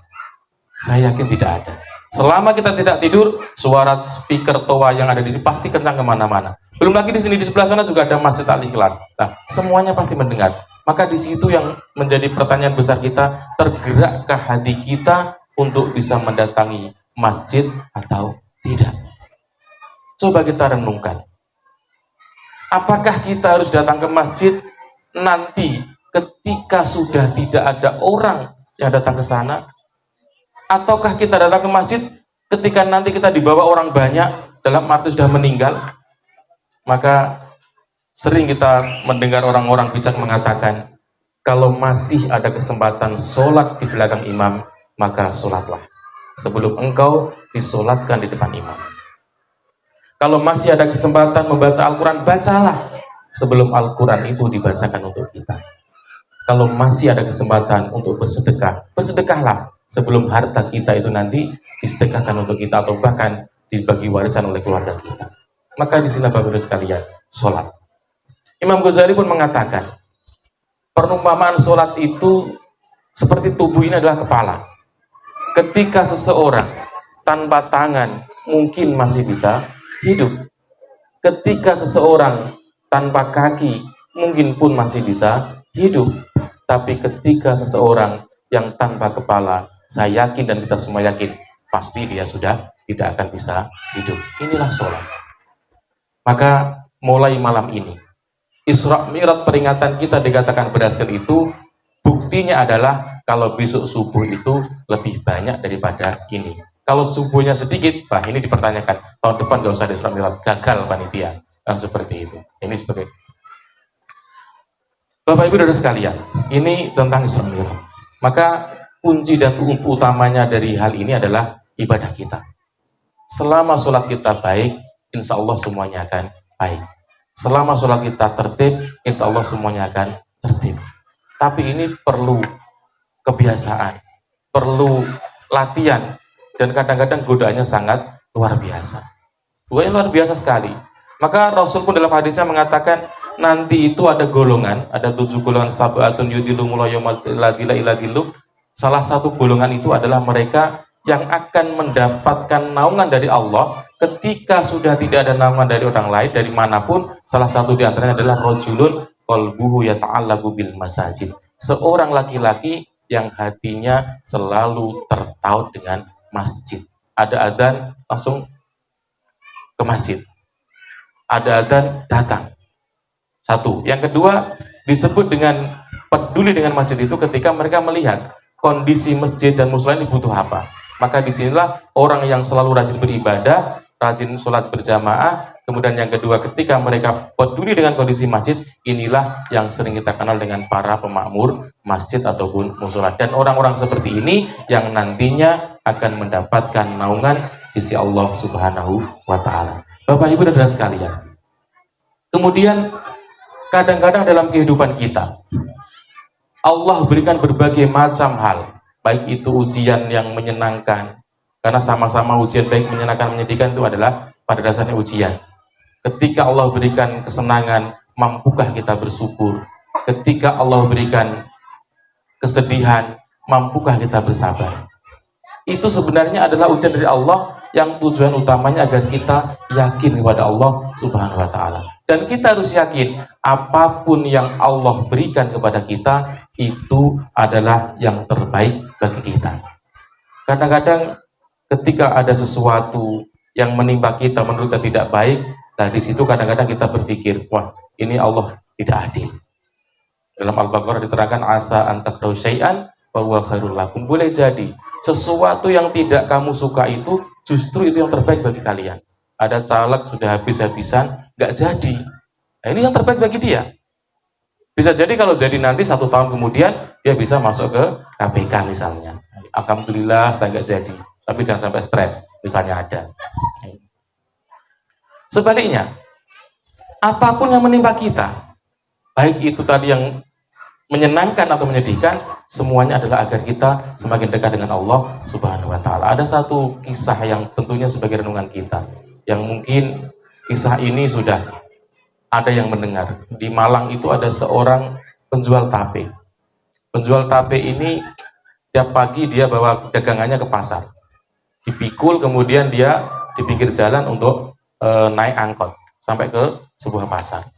Saya yakin tidak ada. Selama kita tidak tidur, suara speaker toa yang ada di sini pasti kencang kemana-mana. Belum lagi di sini, di sebelah sana juga ada Masjid Al-Ikhlas. Nah, semuanya pasti mendengar. Maka di situ yang menjadi pertanyaan besar kita, tergerakkah hati kita untuk bisa mendatangi masjid atau tidak? Coba kita renungkan. Apakah kita harus datang ke masjid nanti ketika sudah tidak ada orang yang datang ke sana? Ataukah kita datang ke masjid ketika nanti kita dibawa orang banyak, dalam arti sudah meninggal? Maka sering kita mendengar orang-orang bijak mengatakan, kalau masih ada kesempatan sholat di belakang imam, maka sholatlah sebelum engkau disolatkan di depan imam. Kalau masih ada kesempatan membaca Al-Quran, bacalah sebelum Al-Quran itu dibacakan untuk kita. Kalau masih ada kesempatan untuk bersedekah, bersedekahlah sebelum harta kita itu nanti disedekahkan untuk kita, atau bahkan dibagi warisan oleh keluarga kita. Maka di sini Bapak Ibu sekalian, sholat. Imam Ghazali pun mengatakan, perumpamaan sholat itu seperti tubuh ini adalah kepala. Ketika seseorang tanpa tangan mungkin masih bisa hidup. Ketika seseorang tanpa kaki mungkin pun masih bisa hidup. Tapi ketika seseorang yang tanpa kepala, saya yakin dan kita semua yakin, pasti dia sudah tidak akan bisa hidup. Inilah sholat. Maka mulai malam ini, Isra Mi'raj peringatan kita dikatakan berhasil itu, buktinya adalah kalau besok subuh itu lebih banyak daripada ini. Kalau subuhnya sedikit, ini dipertanyakan, tahun depan gak usah ada Isra Mi'raj, gagal panitia. Kan seperti itu. Ini seperti itu. Bapak Ibu saudara sekalian, ini tentang Isra Mi'raj. Maka kunci dan utamanya dari hal ini adalah ibadah kita. Selama sholat kita baik, insya Allah semuanya akan baik. Selama sholat kita tertib, insya Allah semuanya akan tertib. Tapi ini perlu kebiasaan, perlu latihan, dan kadang-kadang godaannya sangat luar biasa. Godaannya luar biasa sekali. Maka Rasul pun dalam hadisnya mengatakan, nanti itu ada golongan, ada 7 golongan, sabatun yudillu mula yaumal la dilla illa dillu. Salah satu golongan itu adalah mereka yang akan mendapatkan naungan dari Allah ketika sudah tidak ada naungan dari orang lain, dari manapun. Salah satu di antaranya adalah rajulun qalbuhu yata'allaqu bil masajid. Seorang laki-laki yang hatinya selalu tertaut dengan masjid. Ada adzan, langsung ke masjid. Ada adzan, datang. Satu. Yang kedua, disebut dengan peduli dengan masjid itu ketika mereka melihat kondisi masjid dan musola ini butuh apa. Maka disinilah orang yang selalu rajin beribadah, rajin sholat berjamaah. Kemudian yang kedua, ketika mereka peduli dengan kondisi masjid, inilah yang sering kita kenal dengan para pemakmur masjid ataupun musola. Dan orang-orang seperti ini yang nantinya akan mendapatkan naungan di sisi Allah Subhanahu wa Ta'ala. Bapak Ibu dan saudara sekalian, kemudian kadang-kadang dalam kehidupan kita Allah berikan berbagai macam hal, baik itu ujian yang menyenangkan, karena sama-sama ujian baik menyenangkan menyedihkan itu adalah pada dasarnya ujian. Ketika Allah berikan kesenangan, mampukah kita bersyukur? Ketika Allah berikan kesedihan, mampukah kita bersabar? Itu sebenarnya adalah ujian dari Allah yang tujuan utamanya agar kita yakin kepada Allah Subhanahu wa Ta'ala. Dan kita harus yakin apapun yang Allah berikan kepada kita itu adalah yang terbaik bagi kita. Kadang-kadang ketika ada sesuatu yang menimpa kita menurut kita tidak baik, nah di situ kadang-kadang kita berpikir, wah ini Allah tidak adil. Dalam Al-Baqarah diterangkan asa antakrahu syai'an wa huwa khairul lakum. Boleh jadi sesuatu yang tidak kamu suka itu justru itu yang terbaik bagi kalian. Ada caleg sudah habis-habisan, nggak jadi. Nah, ini yang terbaik bagi dia. Bisa jadi kalau jadi nanti 1 tahun kemudian dia bisa masuk ke KPK misalnya. Alhamdulillah saya nggak jadi. Tapi jangan sampai stres, misalnya ada. Sebaliknya, apapun yang menimpa kita, baik itu tadi yang menyenangkan atau menyedihkan, semuanya adalah agar kita semakin dekat dengan Allah Subhanahu wa Ta'ala. Ada satu kisah yang tentunya sebagai renungan kita, yang mungkin kisah ini sudah ada yang mendengar. Di Malang itu ada seorang penjual tape. Penjual tape ini tiap pagi dia bawa dagangannya ke pasar, dipikul, kemudian dia di pinggir jalan untuk naik angkot sampai ke sebuah pasar.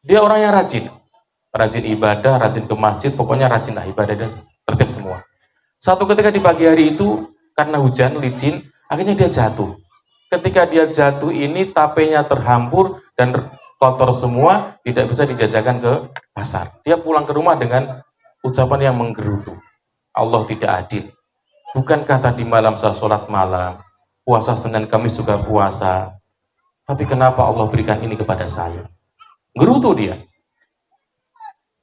Dia orang yang rajin ibadah, rajin ke masjid, pokoknya rajin lah ibadahnya tertib semua. Satu ketika di pagi hari itu karena hujan licin, akhirnya dia jatuh. Ketika dia jatuh ini tapenya terhampur dan kotor semua, tidak bisa dijajakan ke pasar. Dia pulang ke rumah dengan ucapan yang menggerutu, Allah tidak adil. Bukankah tadi malam saya sholat malam, puasa Senin Kamis juga puasa, tapi kenapa Allah berikan ini kepada saya? Gerutu dia.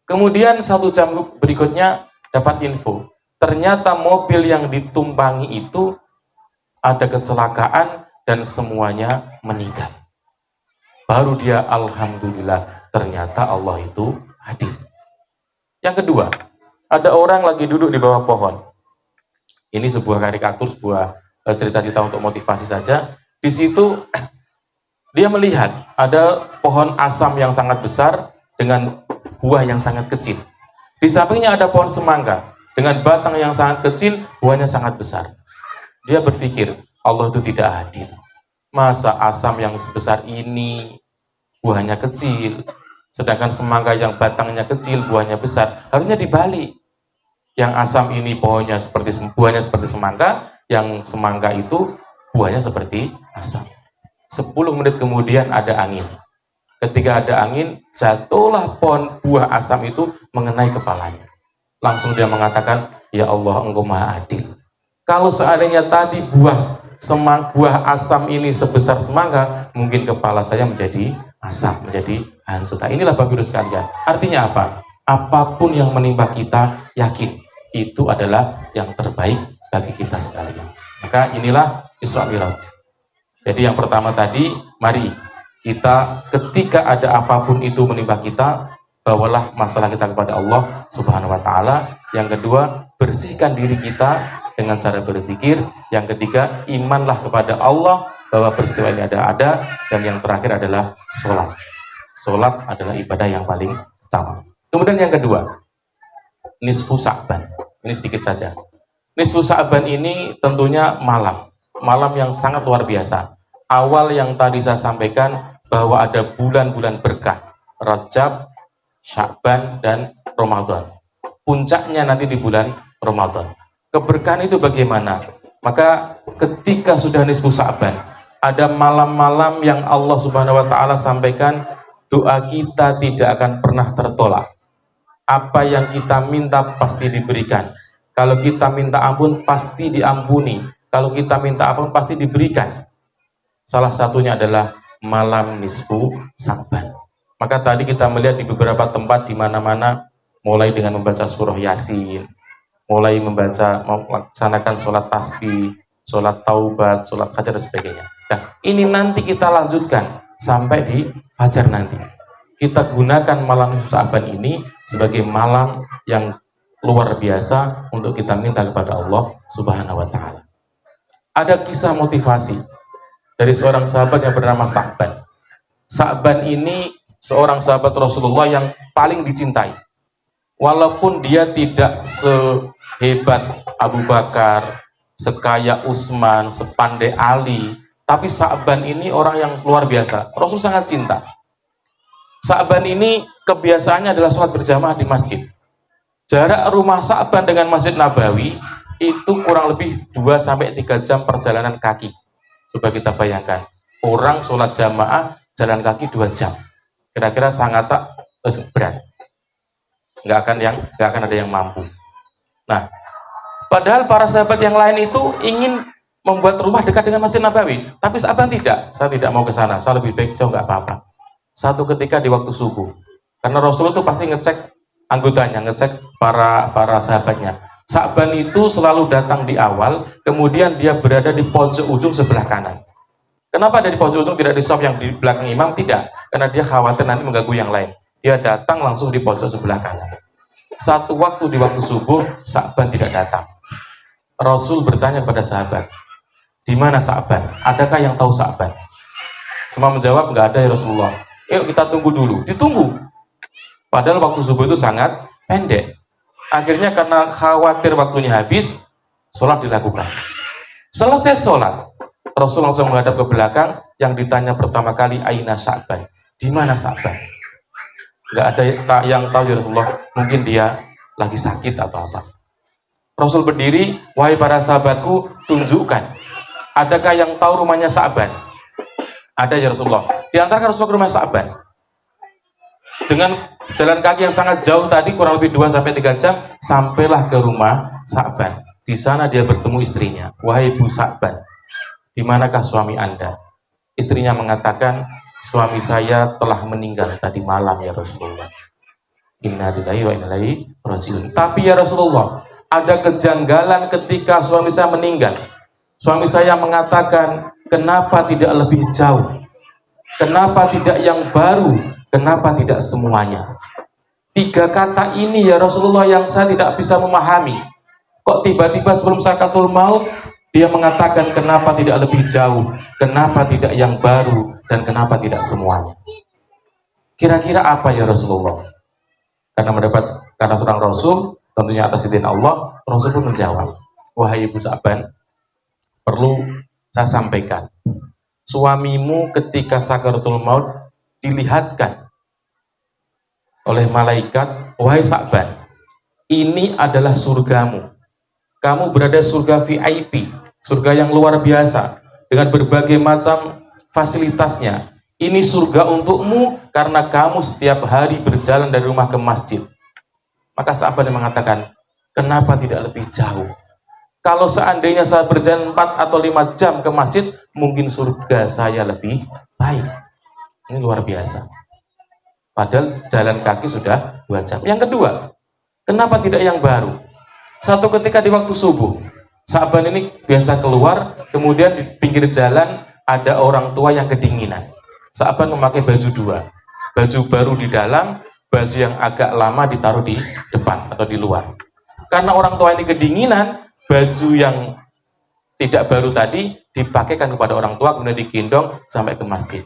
Kemudian 1 jam berikutnya dapat info, ternyata mobil yang ditumpangi itu ada kecelakaan dan semuanya meninggal. Baru dia alhamdulillah, ternyata Allah itu adil. Yang kedua, ada orang lagi duduk di bawah pohon. Ini sebuah karikatur, sebuah cerita-cerita untuk motivasi saja. Di situ dia melihat ada pohon asam yang sangat besar dengan buah yang sangat kecil. Di sampingnya ada pohon semangka dengan batang yang sangat kecil, buahnya sangat besar. Dia berpikir, Allah itu tidak adil. Masa asam yang sebesar ini buahnya kecil, sedangkan semangka yang batangnya kecil, buahnya besar. Harusnya dibalik. Yang asam ini buahnya seperti semangka, yang semangka itu buahnya seperti asam. 10 menit kemudian ada angin. Ketika ada angin, jatuhlah pohon buah asam itu mengenai kepalanya. Langsung dia mengatakan, ya Allah, Engkau Maha Adil. Kalau seandainya tadi buah asam ini sebesar semangka, mungkin kepala saya menjadi asam, menjadi hancur. Nah, inilah Bapak Ibu sekalian. Artinya apa? Apapun yang menimpa kita, yakin itu adalah yang terbaik bagi kita sekalian. Maka inilah Isra Mi'raj. Jadi yang pertama tadi, mari kita ketika ada apapun itu menimpa kita, bawalah masalah kita kepada Allah Subhanahu wa Ta'ala. Yang kedua, bersihkan diri kita dengan cara berzikir. Yang ketiga, imanlah kepada Allah bahwa peristiwa ini ada. Dan yang terakhir adalah sholat. Sholat adalah ibadah yang paling utama. Kemudian yang kedua, nisfu Sya'ban. Ini sedikit saja. Nisfu Sa'ban ini tentunya malam yang sangat luar biasa. Awal yang tadi saya sampaikan bahwa ada bulan-bulan berkah, Rajab, Sya'ban, dan Ramadan. Puncaknya nanti di bulan Ramadan. Keberkahan itu bagaimana? Maka ketika sudah nisfu Sa'ban, ada malam-malam yang Allah Subhanahu wa taala sampaikan doa kita tidak akan pernah tertolak. Apa yang kita minta pasti diberikan. Kalau kita minta ampun pasti diampuni. Kalau kita minta ampun pasti diberikan. Salah satunya adalah malam nisfu Sa'ban. Maka tadi kita melihat di beberapa tempat di mana-mana, mulai dengan membaca surah Yasin, mulai melaksanakan sholat tasbih, sholat taubat, sholat fajar dan sebagainya. Nah, ini nanti kita lanjutkan sampai di fajar nanti. Kita gunakan malam Sa'ban ini sebagai malam yang luar biasa untuk kita minta kepada Allah Subhanahu wa taala. Ada kisah motivasi dari seorang sahabat yang bernama Sa'ban. Sa'ban ini seorang sahabat Rasulullah yang paling dicintai. Walaupun dia tidak sehebat Abu Bakar, sekaya Utsman, sepandai Ali, tapi Sa'ban ini orang yang luar biasa. Rasul sangat cinta. Sa'ban ini kebiasaannya adalah sholat berjamaah di masjid. Jarak rumah Sa'ban dengan Masjid Nabawi itu kurang lebih 2-3 jam perjalanan kaki. Coba kita bayangkan, orang sholat jamaah jalan kaki 2 jam. Kira-kira sangat berat. Nggak akan ada yang mampu. Nah, padahal para sahabat yang lain itu ingin membuat rumah dekat dengan Masjid Nabawi, tapi Sa'ban tidak. Saya tidak mau ke sana, saya lebih baik jauh, nggak apa-apa. Satu ketika di waktu subuh, karena Rasul itu pasti ngecek anggotanya, ngecek para sahabatnya. Sa'ban itu selalu datang di awal, kemudian dia berada di pojok ujung sebelah kanan. Kenapa ada di pojok ujung, tidak di saf yang di belakang imam? Tidak, karena dia khawatir nanti mengganggu yang lain. Dia datang langsung di pojok sebelah kanan. Satu waktu di waktu subuh, Sa'ban tidak datang. Rasul bertanya pada sahabat, di mana Sa'ban? Adakah yang tahu Sa'ban? Semua menjawab, nggak ada ya Rasulullah. Yuk kita tunggu dulu. Ditunggu. Padahal waktu subuh itu sangat pendek. Akhirnya karena khawatir waktunya habis, sholat dilakukan. Selesai sholat, Rasul langsung menghadap ke belakang. Yang ditanya pertama kali, Aina Sa'ban? Di mana Sa'ban? Nggak ada yang tahu ya Rasulullah. Mungkin dia lagi sakit atau apa. Rasul berdiri, wahai para sahabatku, tunjukkan. Adakah yang tahu rumahnya Sa'ban? Ada ya Rasulullah. Diantarkan Rasulullah ke rumah Sa'ban. Dengan jalan kaki yang sangat jauh tadi, kurang lebih 2-3 jam, sampailah ke rumah Sa'ban. Di sana dia bertemu istrinya. Wahai Bu Sa'ban, di manakah suami Anda? Istrinya mengatakan, suami saya telah meninggal tadi malam ya Rasulullah. Inna lillahi wa inna ilaihi raji'un. Tapi ya Rasulullah, ada kejanggalan ketika suami saya meninggal. Suami saya mengatakan, kenapa tidak lebih jauh? Kenapa tidak yang baru? Kenapa tidak semuanya? 3 kata ini ya Rasulullah yang saya tidak bisa memahami. Kok tiba-tiba sebelum sakaratul maut dia mengatakan kenapa tidak lebih jauh, kenapa tidak yang baru, dan kenapa tidak semuanya? Kira-kira apa ya Rasulullah? Karena seorang Rasul, tentunya atas izin Allah, Rasul pun menjawab, wahai Ibu Sa'ban, perlu saya sampaikan, suamimu ketika sakaratul maut dilihatkan oleh malaikat, wahai Sa'ban, ini adalah surgamu. Kamu berada surga VIP, surga yang luar biasa, dengan berbagai macam fasilitasnya. Ini surga untukmu karena kamu setiap hari berjalan dari rumah ke masjid. Maka Sa'ban mengatakan, kenapa tidak lebih jauh? Kalau seandainya saya berjalan 4 atau 5 jam ke masjid, mungkin surga saya lebih baik. Ini luar biasa. Padahal jalan kaki sudah 2 jam. Yang kedua, kenapa tidak yang baru? Satu ketika di waktu subuh, Sa'ban ini biasa keluar, kemudian di pinggir jalan ada orang tua yang kedinginan. Sa'ban memakai baju 2. Baju baru di dalam, baju yang agak lama ditaruh di depan atau di luar. Karena orang tua ini kedinginan, baju yang tidak baru tadi dipakaikan kepada orang tua, kemudian digendong sampai ke masjid.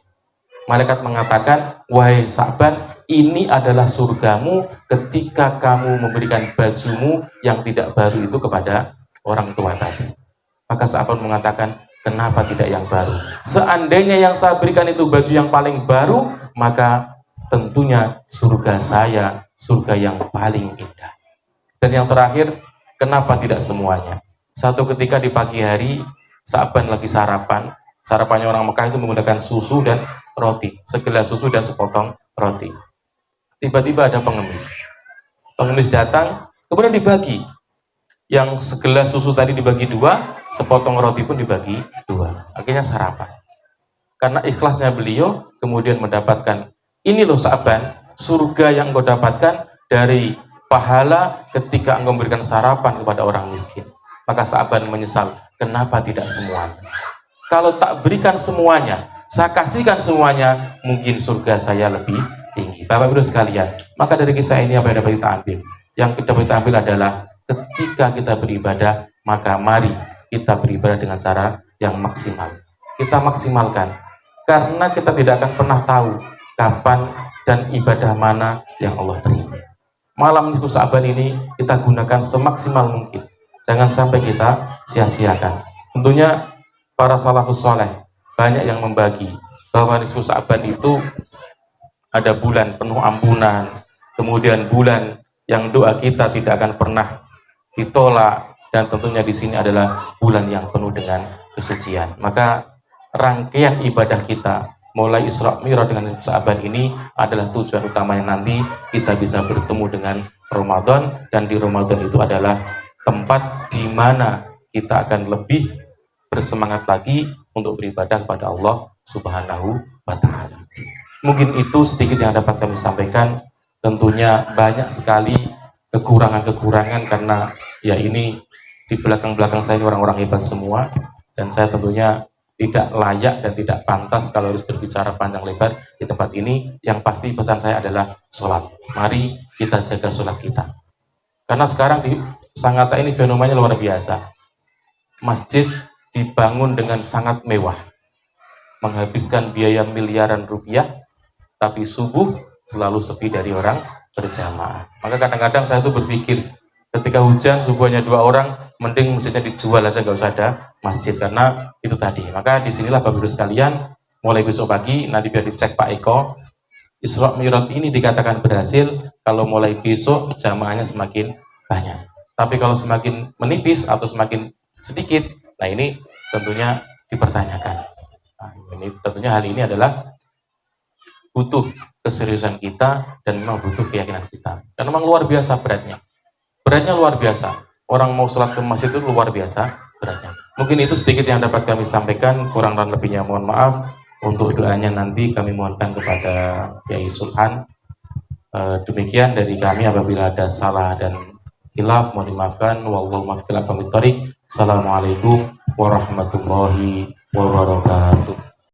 Malaikat mengatakan, wahai Sa'ban, ini adalah surgamu ketika kamu memberikan bajumu yang tidak baru itu kepada orang tua tadi. Maka sahabat mengatakan, kenapa tidak yang baru? Seandainya yang saya berikan itu baju yang paling baru, maka tentunya surga saya, surga yang paling indah. Dan yang terakhir, kenapa tidak semuanya? Satu ketika di pagi hari, sahabat lagi sarapan. Sarapannya orang Mekah itu menggunakan susu dan roti. Segelas susu dan sepotong roti. Tiba-tiba ada pengemis. Pengemis datang, kemudian dibagi. Yang segelas susu tadi dibagi dua, sepotong roti pun dibagi dua. Akhirnya sarapan. Karena ikhlasnya beliau, kemudian mendapatkan, ini loh sahabat, surga yang engkau dapatkan dari pahala ketika engkau memberikan sarapan kepada orang miskin. Maka sahabat menyesal, kenapa tidak semuanya? Kalau tak berikan semuanya, saya kasihkan semuanya, mungkin surga saya lebih tinggi. Bapak Ibu sekalian, maka dari kisah ini apa yang dapat kita ambil? Yang kita dapat ambil adalah ketika kita beribadah, maka mari kita beribadah dengan cara yang maksimal. Kita maksimalkan, karena kita tidak akan pernah tahu kapan dan ibadah mana yang Allah terima. Malam nisfu Sa'ban ini kita gunakan semaksimal mungkin. Jangan sampai kita sia-siakan. Tentunya para salafus soleh banyak yang membagi bahwa nisfu Sa'ban itu ada bulan penuh ampunan, kemudian bulan yang doa kita tidak akan pernah ditolak, dan tentunya di sini adalah bulan yang penuh dengan kesucian. Maka rangkaian ibadah kita mulai Isra Mi'raj dengan Sa'ban ini adalah tujuan utamanya nanti kita bisa bertemu dengan Ramadan, dan di Ramadan itu adalah tempat di mana kita akan lebih bersemangat lagi untuk beribadah kepada Allah Subhanahu wa Ta'ala. Mungkin itu sedikit yang dapat kami sampaikan. Tentunya banyak sekali kekurangan-kekurangan karena ya ini di belakang-belakang saya ini orang-orang hebat semua, dan saya tentunya tidak layak dan tidak pantas kalau harus berbicara panjang lebar di tempat ini. Yang pasti pesan saya adalah sholat. Mari kita jaga sholat kita. Karena sekarang di Sangatta ini fenomenanya luar biasa. Masjid dibangun dengan sangat mewah, menghabiskan biaya miliaran rupiah, tapi subuh selalu sepi dari orang berjamaah. Maka kadang-kadang saya tuh berpikir, ketika hujan subuhnya 2 orang, mending masjidnya dijual aja, nggak usah ada masjid, karena itu tadi. Maka disinilah Bapak Ibu sekalian, mulai besok pagi nanti biar dicek Pak Eko, Isra Mi'raj ini dikatakan berhasil kalau mulai besok jamaahnya semakin banyak. Tapi kalau semakin menipis atau semakin sedikit, nah ini tentunya dipertanyakan. Nah, ini tentunya hal ini adalah butuh keseriusan kita dan memang butuh keyakinan kita. Dan memang luar biasa beratnya. Beratnya luar biasa. Orang mau sholat ke masjid itu luar biasa beratnya. Mungkin itu sedikit yang dapat kami sampaikan. Kurang dan lebihnya mohon maaf. Untuk doanya nanti kami mohonkan kepada Kiai Sulhan. Demikian dari kami, apabila ada salah dan khilaf mohon dimaafkan. Wallahu muwaffiq ila aqwamit thoriq. Assalamualaikum warahmatullahi wabarakatuh.